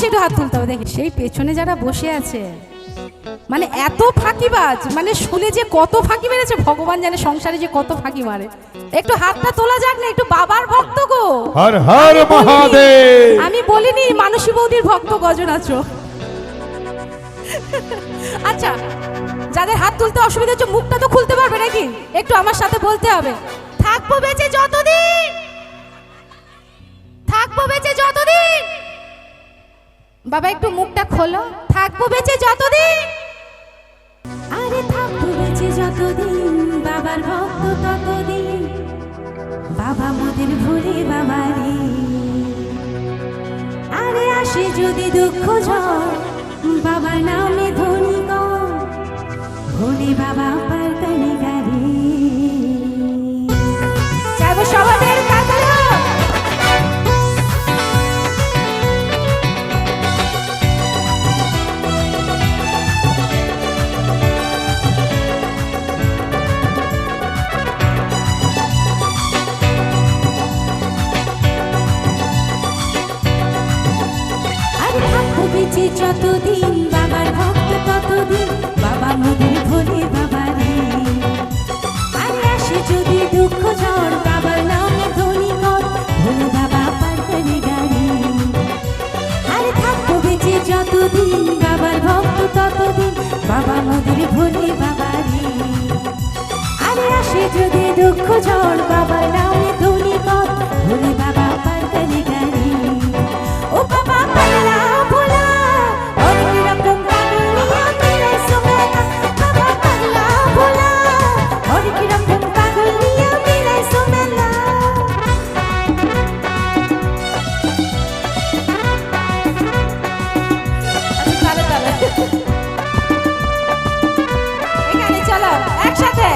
বলছি একটু হাত তুলতে হবে। দেখি সেই পেছনে যারা বসে আছে, মানে এত ফাঁকিবাজ, মানে শুনে যে কত ফাঁকি মেরেছে ভগবান জানে, সংসারে যে কত ফাঁকি মারে। একটু হাতটা তোলা যাক না, একটু বাবার ভক্ত গো। হর হর মহাদেব। আমি বলিনি মানসী বৌদির ভক্ত গজন আছো। আচ্ছা, যাদের হাত তুলতে অসুবিধা হচ্ছে মুখটা তো খুলতে পারবে নাকি? একটু আমার সাথে বলতে হবে, থাকবো বেঁচে যতদিন, থাকবো বেঁচে যতদিন। বাবা একটু মুখটা খোলো, থাকবো বেঁচে যতদিন। আরে থাকবো বেঁচে যতদিন, বাবার ভক্ত ততদিন। বাবা মোদের ভুলে বাবা রে, আরে আসে যদি দুঃখ ঝড়, বাবার নামে ধনী গণ, ভোলে বাবা পার কানে গাড়ি। চাইবো সবাদের কাতারে হোক। বেঁচে যতদিন, বাবার ভক্ত ততদিন। বাবা মোদের ভোলে বাবা রে, আর আসে যদি দুঃখ ঝড়, বাবার নামে ধনী কর, ভোলে বাবা পার কানে গাড়ি। আর থাকবো বেঁচে যতদিন, বাবার ভক্ত ততদিন। বাবা মোদের ভোলে বাবা রে, আর আসে যদি দুঃখ ঝড়, বাবার নামে ধনী কর, ভোলে বাবা পার কানে গাড়ি। ও বাবা পাগলা ভোলা, অনেক রকম পাগল নিয়ে মিলাইছো মেলা। বাবা পাগলা ভোলা, অনেক রকম পাগল নিয়ে মিলাইছো মেলা। তালে তালে এখানে চলো একসাথে।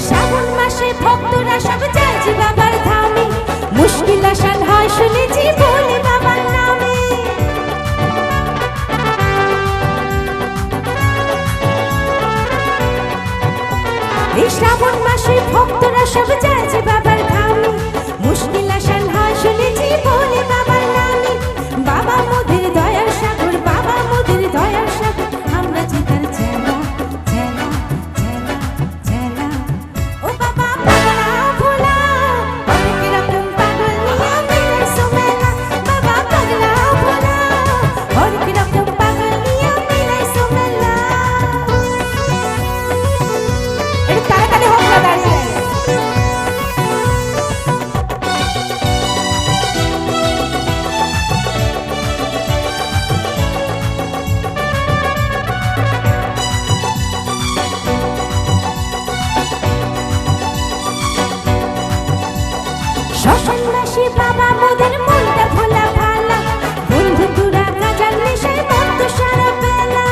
শ্রাবণ মাসে ভক্তরা সব যায় যে বাবার ধামে, মুশকিল আসান হয় শুনেছি ভোলে বাবার নামে। এই শ্রাবণ মাসে ভক্তরা সব যায় যে বাবার ধামে, মুশকিল আসান হয় শুনেছি ভোলে বাবার নামে। বাবা মোদের দয়ার সাগর, বাবা মোদের দয়ার সাগর, আমরা যে তার ঝেলা ঝেলা ঝেলা ঝেলা। ও বাবা পাগলা ভোলা, অনেক রকম পাগল নিয়ে মিলাইছো মেলা। বাবা পাগলা ভোলা, অনেক রকম পাগল নিয়ে মিলাইছো মেলা। একটু তাড়াতাড়ি হোক না দাঁড়িয়ে। শ্মশানবাসী বাবা মোদের মনটা ভোলা ভালা, বন্ধু তুরা গাজার নেশায় মত্ত সারা বেলা।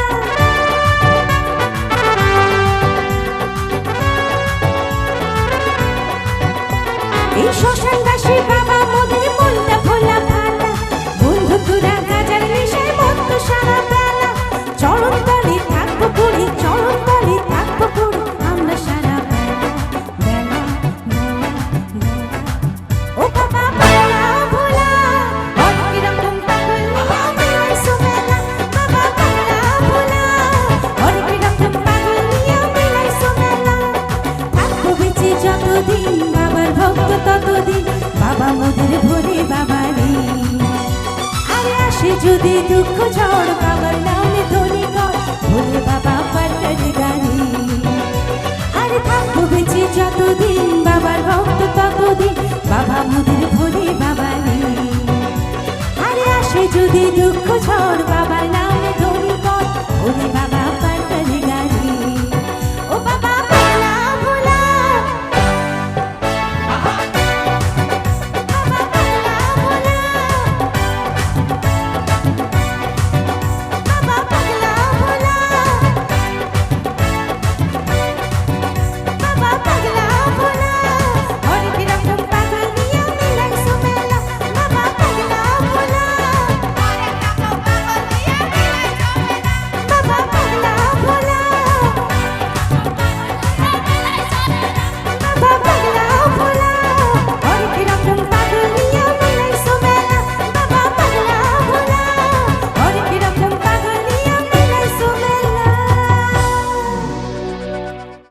এই শ্মশানবাসী বাবা মোদের মনটা ভোলা ভালা, বন্ধু তুরা গাজার নেশায় মত্ত সারা বেলা। চরণ তলে থাকবো পড়ে, চরণ তলে থাকবো পড়ে, আমরা সারা বেলা বেলা বেলা বেলা। ও বাবা পাগলা ভোলা, অনেক রকম পাগল নিয়ে মিলাইছো মেলা। বাবা পাগলা ভোলা, অনেক রকম পাগল নিয়ে মিলাইছো মেলা। থাকবো বেঁচে যতদিন, বাবার ভক্ত ততদিন। বাবা মোদের ভোলে বাবা রে, আরে আসে যদি দুঃখ ঝড়, বাবার নামে ধনী কর, ভোলে বাবা পার কানে গাড়ি। আরে থাকবো বেঁচে যতদিন,